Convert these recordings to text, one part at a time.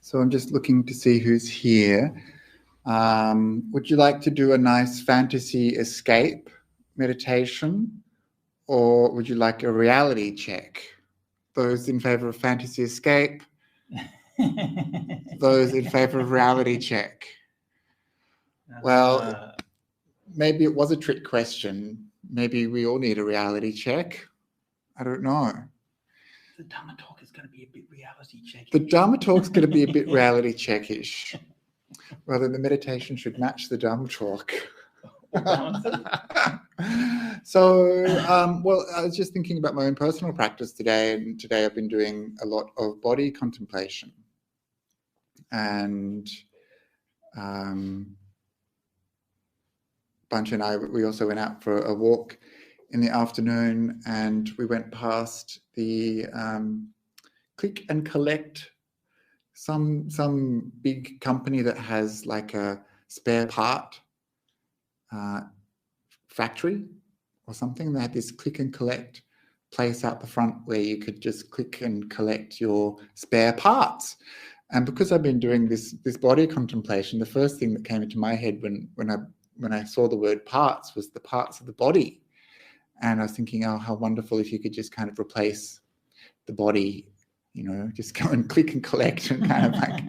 So I'm just looking to see who's here. Would you like to do a nice fantasy escape meditation, or would you like a reality check? Those in favor of fantasy escape, those in favor of reality check. Well, maybe it was a trick question. Maybe we all need a reality check. I don't know. The Dharma talk is going to be a bit reality check. The Dharma talk's going to be a bit reality check-ish. Rather, the meditation should match the Dharma talk. So, well, I was just thinking about my own personal practice today, and today I've been doing a lot of body contemplation. And Bunch and I, we also went out for a walk in the afternoon, and we went past the click and collect, some big company that has like a spare part factory or something. They had this click and collect place out the front where you could just click and collect your spare parts. And because I've been doing this body contemplation, the first thing that came into my head when I saw the word parts was the parts of the body. And I was thinking, oh, how wonderful if you could just kind of replace the body, just go and click and collect and kind of like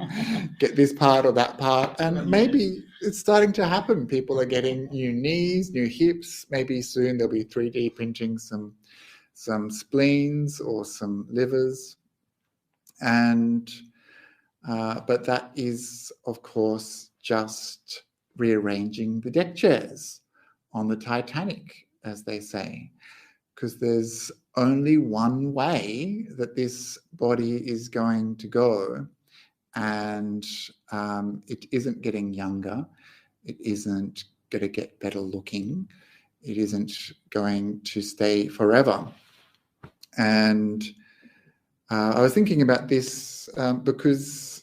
get this part or that part. And maybe it's starting to happen. People are getting new knees, new hips. Maybe soon there'll be 3D printing some spleens or some livers. And but that is, of course, just rearranging the deck chairs on the Titanic, as they say, because there's only one way that this body is going to go, and it isn't getting younger, it isn't going to get better looking, it isn't going to stay forever. And I was thinking about this because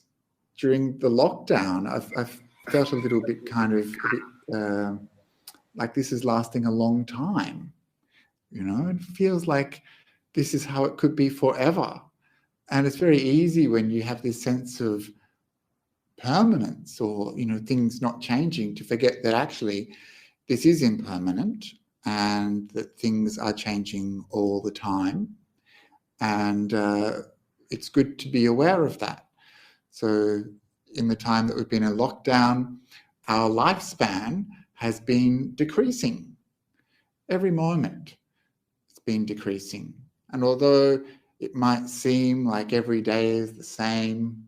during the lockdown, I've felt a little bit like this is lasting a long time. It feels like this is how it could be forever. And it's very easy when you have this sense of permanence or, things not changing, to forget that actually this is impermanent and that things are changing all the time. And it's good to be aware of that. So in the time that we've been in lockdown, our lifespan has been decreasing. Every moment it's been decreasing. And although it might seem like every day is the same,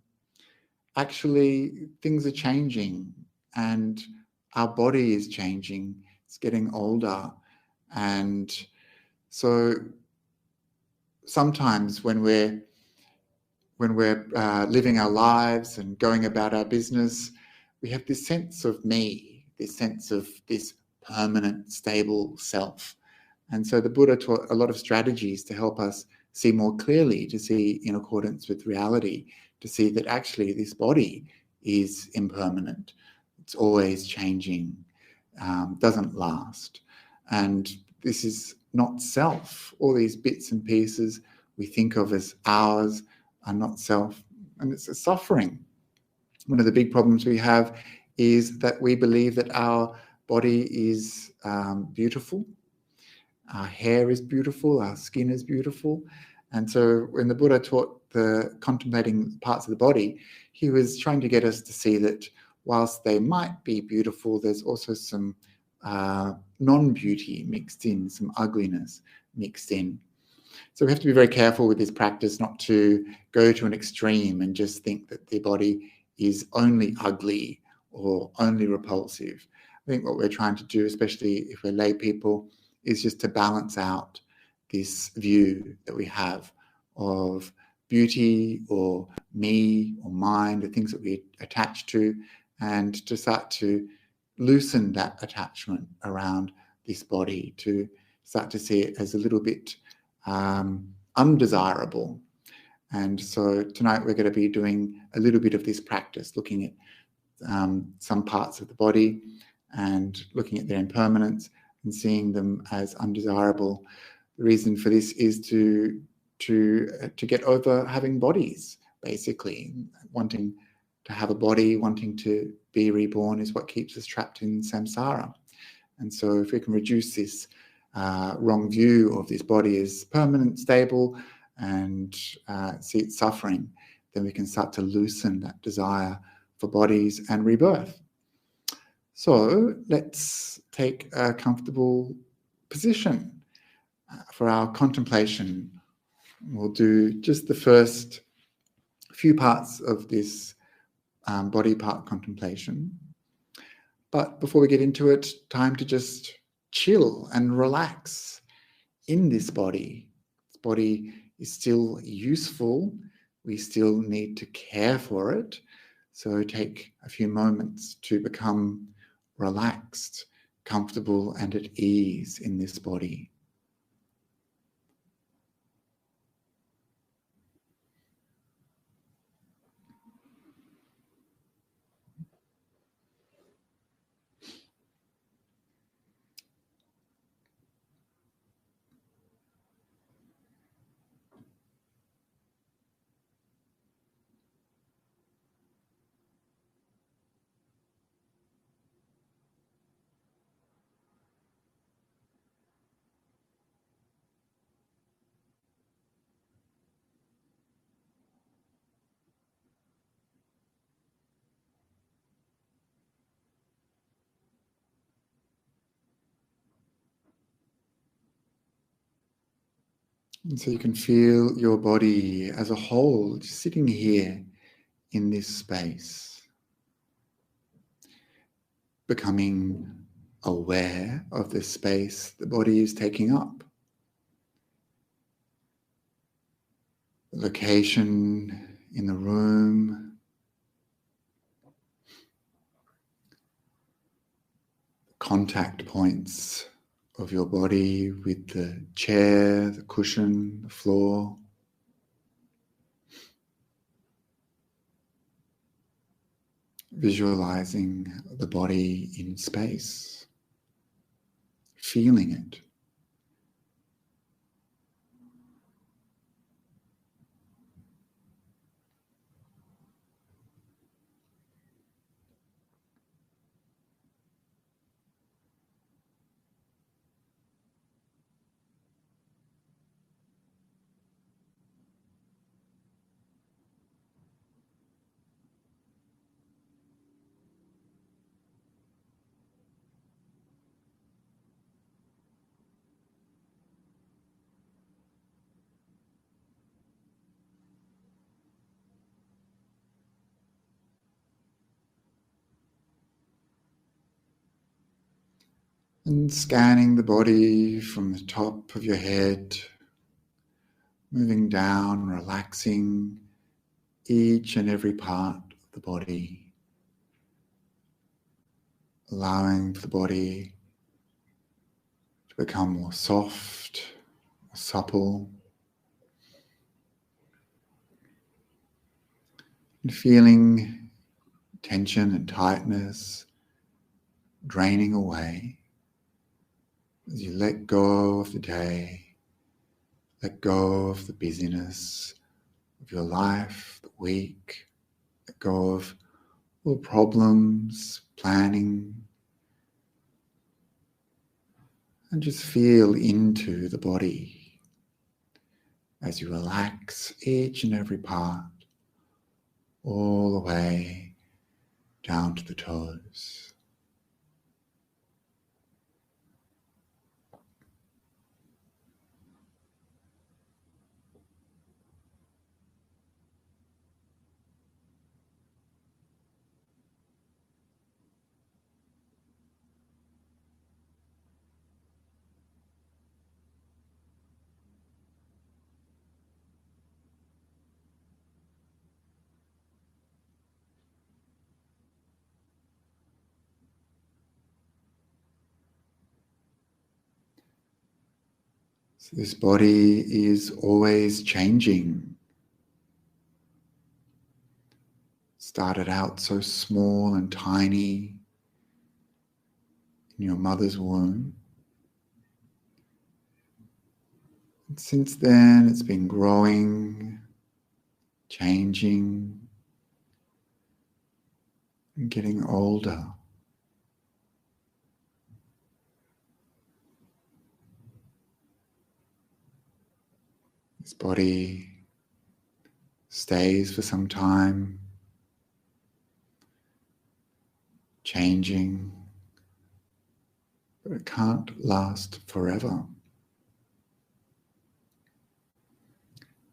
actually things are changing and our body is changing. It's getting older. And so sometimes when we're living our lives and going about our business, we have this sense of me, this sense of this permanent, stable self. And so the Buddha taught a lot of strategies to help us see more clearly, to see in accordance with reality, to see that actually this body is impermanent. It's always changing, doesn't last. And this is not self. All these bits and pieces we think of as ours are not self, and it's a suffering. One of the big problems we have is that we believe that our body is beautiful, our hair is beautiful, our skin is beautiful. And so when the Buddha taught the contemplating parts of the body, he was trying to get us to see that whilst they might be beautiful, there's also some non-beauty mixed in, some ugliness mixed in. So we have to be very careful with this practice not to go to an extreme and just think that the body is only ugly or only repulsive. I think what we're trying to do, especially if we're lay people, is just to balance out this view that we have of beauty or me or mine, the things that we attach to, and to start to loosen that attachment around this body, to start to see it as a little bit undesirable. And so tonight we're going to be doing a little bit of this practice, looking at some parts of the body and looking at their impermanence and seeing them as undesirable. The reason for this is to get over having bodies, basically wanting to have a body, wanting to be reborn, is what keeps us trapped in samsara. And so if we can reduce this wrong view of this body as permanent, stable, and see it suffering, then we can start to loosen that desire for bodies and rebirth. So let's take a comfortable position for our contemplation. We'll do just the first few parts of this body part contemplation. But before we get into it, time to just chill and relax in this body. This body is still useful. We still need to care for it. So take a few moments to become relaxed, comfortable, and at ease in this body. And so you can feel your body as a whole, just sitting here in this space, becoming aware of the space the body is taking up. The location in the room, contact points of your body with the chair, the cushion, the floor. Visualizing the body in space, feeling it. And scanning the body from the top of your head, moving down, relaxing each and every part of the body, allowing the body to become more soft, more supple, and feeling tension and tightness draining away as you let go of the day, let go of the busyness of your life, the week, let go of all problems, planning, and just feel into the body as you relax each and every part, all the way down to the toes. So this body is always changing. Started out so small and tiny in your mother's womb. And since then, it's been growing, changing, and getting older. This body stays for some time, changing, but it can't last forever.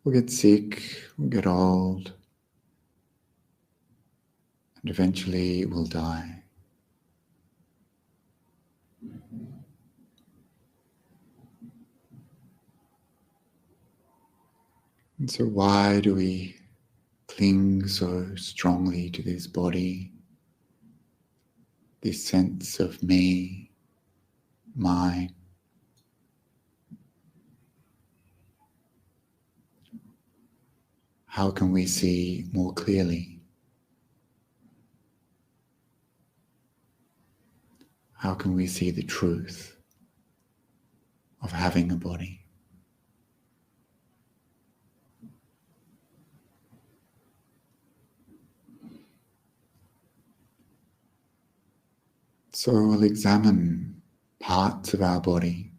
We'll get sick, we'll get old, and eventually we'll die. And so why do we cling so strongly to this body, this sense of me, mine? How can we see more clearly? How can we see the truth of having a body? So we'll examine parts of our body,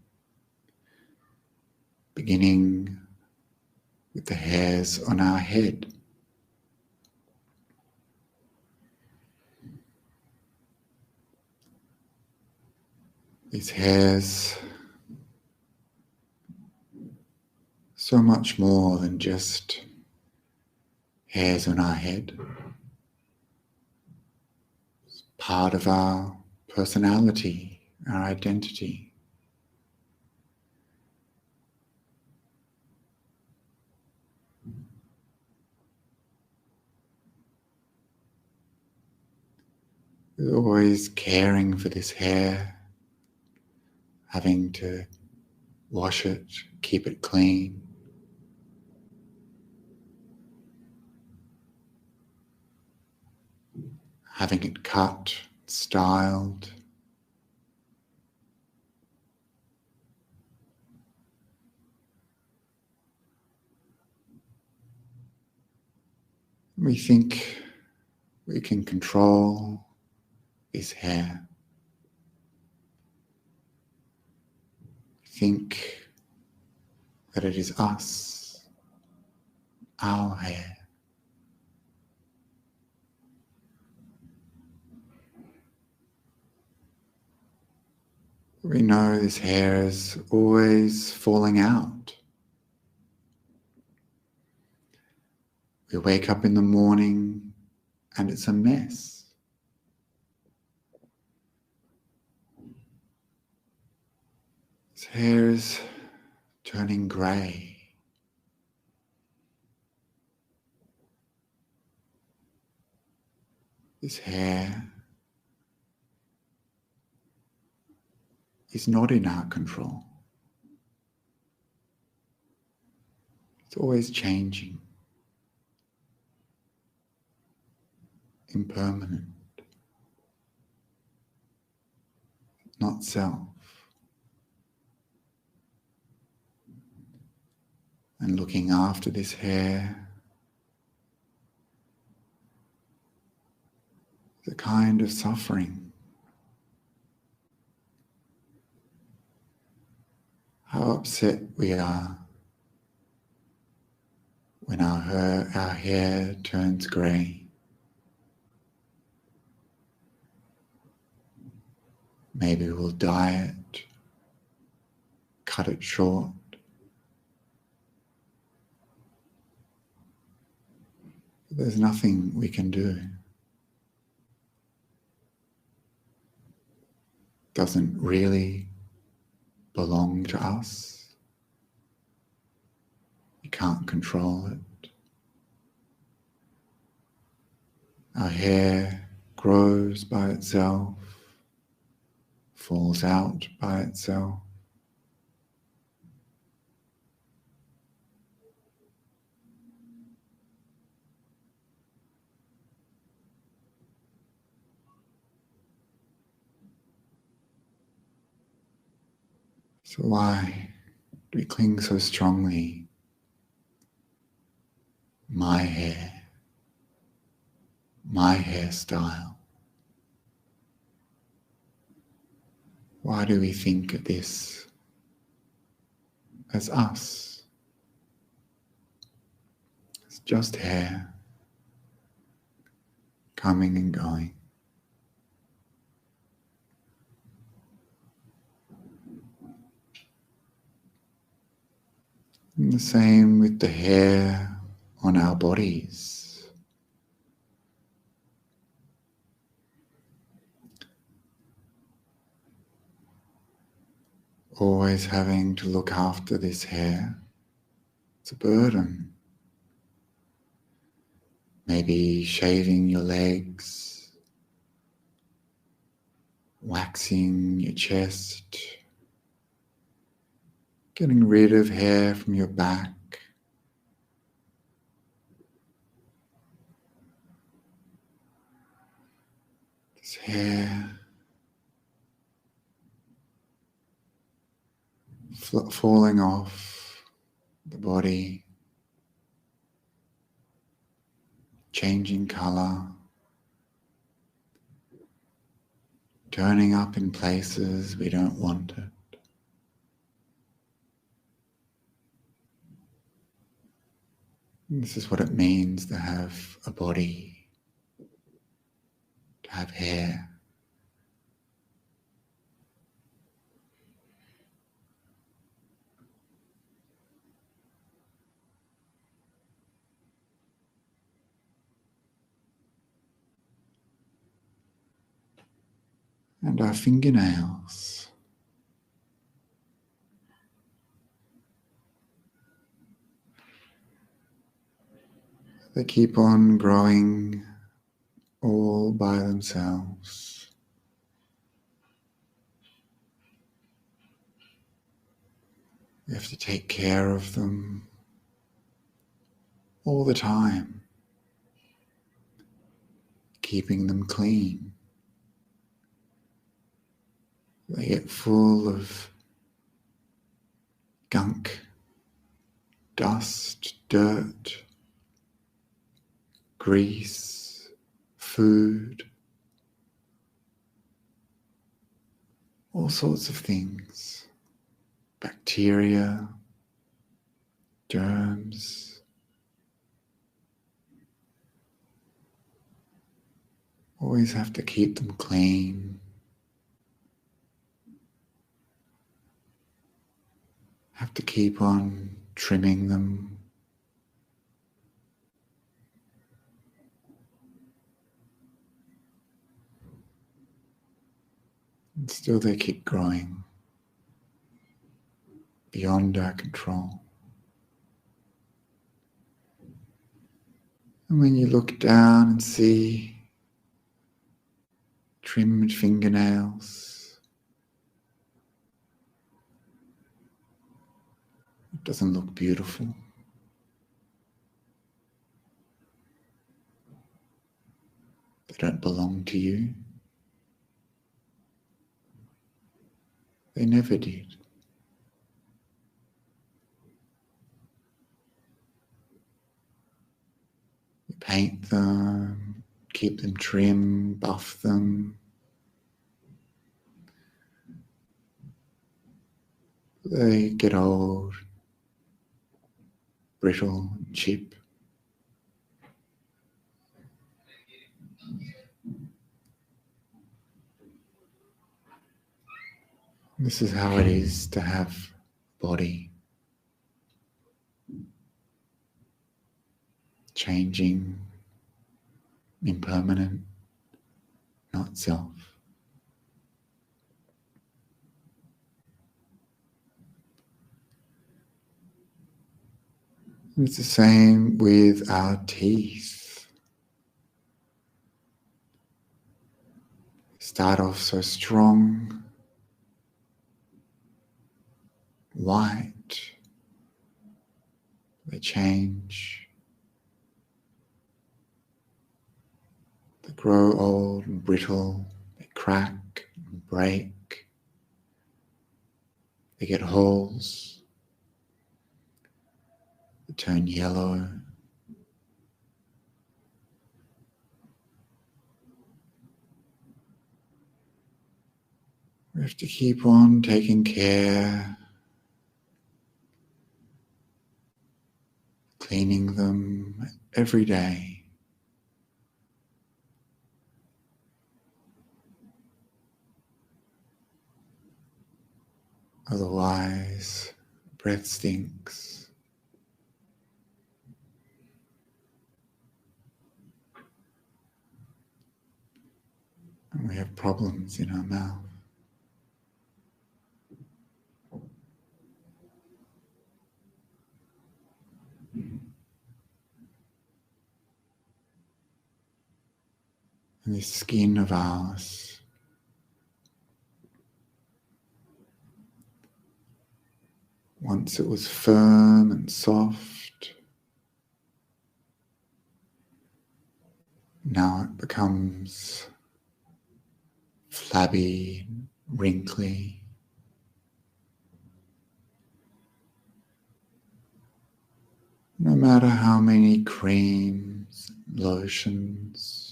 beginning with the hairs on our head. These hairs, so much more than just hairs on our head. It's part of our personality, our identity. We're always caring for this hair, having to wash it, keep it clean. Having it cut, styled. We think we can control this hair. Think that it is us, our hair. We know this hair is always falling out. We wake up in the morning and it's a mess. This hair is turning grey. This hair is not in our control. It's always changing, impermanent, not self. And looking after this hair is a kind of suffering. How upset we are when our hair turns grey. Maybe we'll dye it, cut it short. There's nothing we can do. Doesn't really belong to us. We can't control it. Our hair grows by itself, falls out by itself. So why do we cling so strongly? My hair, my hairstyle. Why do we think of this as us? It's just hair coming and going. And the same with the hair on our bodies. Always having to look after this hair. It's a burden. Maybe shaving your legs, waxing your chest, getting rid of hair from your back. This hair falling off the body, changing color, turning up in places we don't want it. And this is what it means to have a body, to have hair. And our fingernails. They keep on growing all by themselves. We have to take care of them all the time, keeping them clean. They get full of gunk, dust, dirt, grease, food, all sorts of things, bacteria, germs. Always have to keep them clean. Have to keep on trimming them. And still they keep growing beyond our control. And when you look down and see trimmed fingernails, it doesn't look beautiful. They don't belong to you. They never did. You paint them, keep them trim, buff them. They get old, brittle, and cheap. This is how it is to have a body. Changing, impermanent, not self. And it's the same with our teeth. Start off so strong, white. They change. They grow old and brittle. They crack and break. They get holes. They turn yellow. We have to keep on taking care, cleaning them every day. Otherwise, breath stinks. And we have problems in our mouth. And this skin of ours, once it was firm and soft, now it becomes flabby, wrinkly. No matter how many creams, lotions,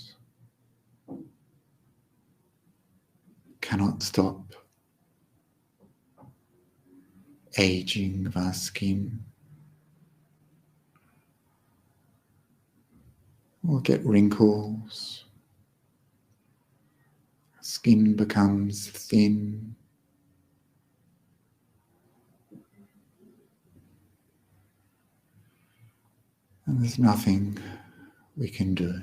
cannot stop aging of our skin. We'll get wrinkles. Skin becomes thin. And there's nothing we can do.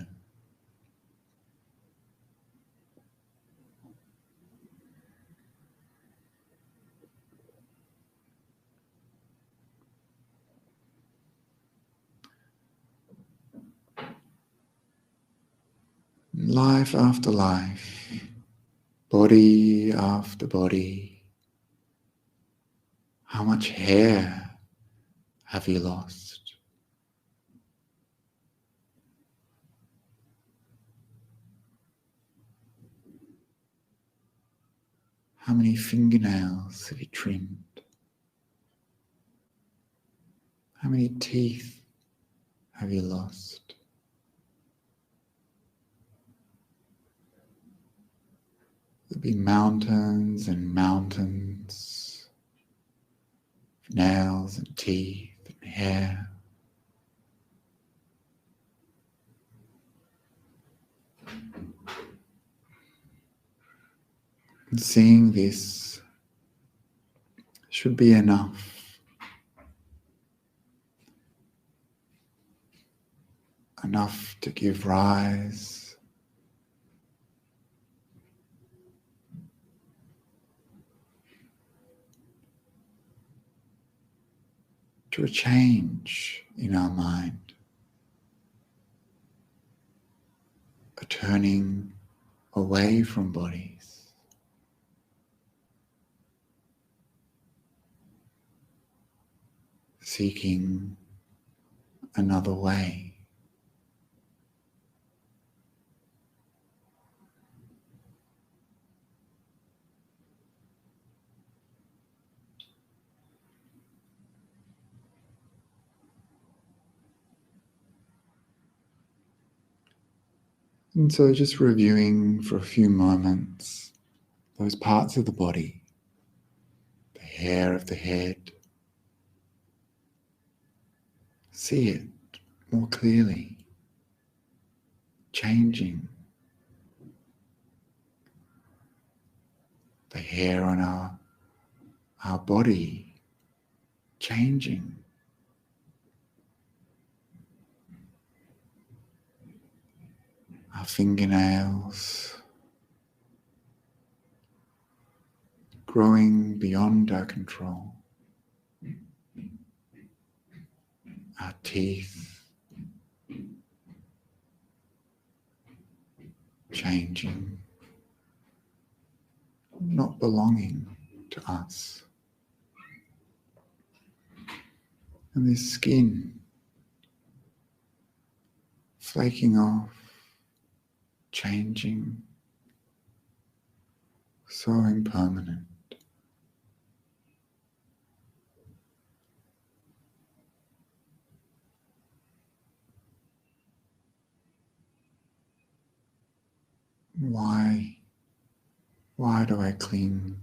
Life after life, body after body. How much hair have you lost? How many fingernails have you trimmed? How many teeth have you lost? There'll be mountains and mountains of nails and teeth and hair. And seeing this should be enough. Enough to give rise to a change in our mind, a turning away from bodies, seeking another way. And so just reviewing for a few moments those parts of the body, the hair of the head. See it more clearly, changing. The hair on our body, changing. Our fingernails growing beyond our control. Our teeth changing, not belonging to us. And this skin flaking off, changing, so impermanent. Why do I cling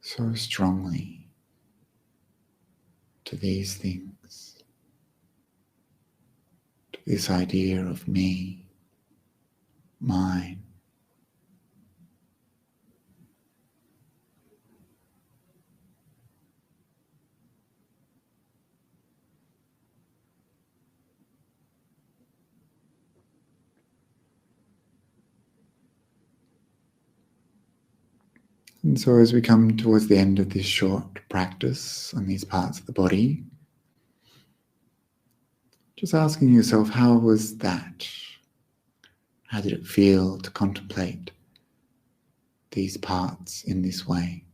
so strongly to these things, to this idea of me, mine. And so as we come towards the end of this short practice on these parts of the body, just asking yourself, how was that? How did it feel to contemplate these parts in this way?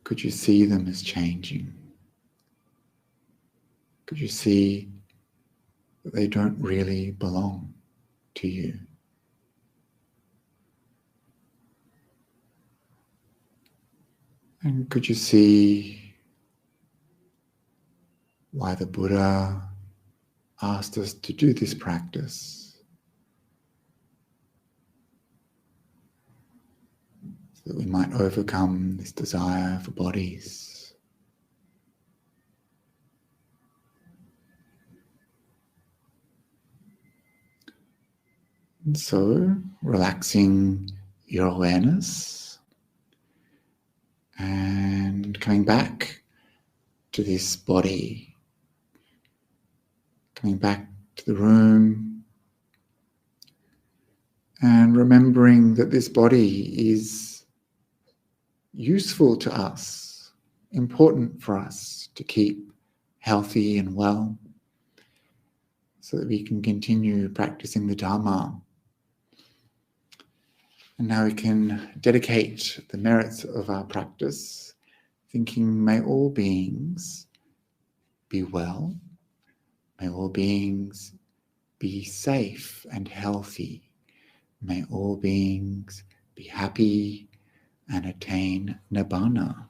Could you see them as changing? Could you see that they don't really belong to you? And could you see why the Buddha asked us to do this practice? So that we might overcome this desire for bodies. And so, relaxing your awareness and coming back to this body, coming back to the room, and remembering that this body is useful to us, important for us to keep healthy and well, so that we can continue practicing the Dharma. And now we can dedicate the merits of our practice, thinking, may all beings be well, may all beings be safe and healthy, may all beings be happy and attain nibbana.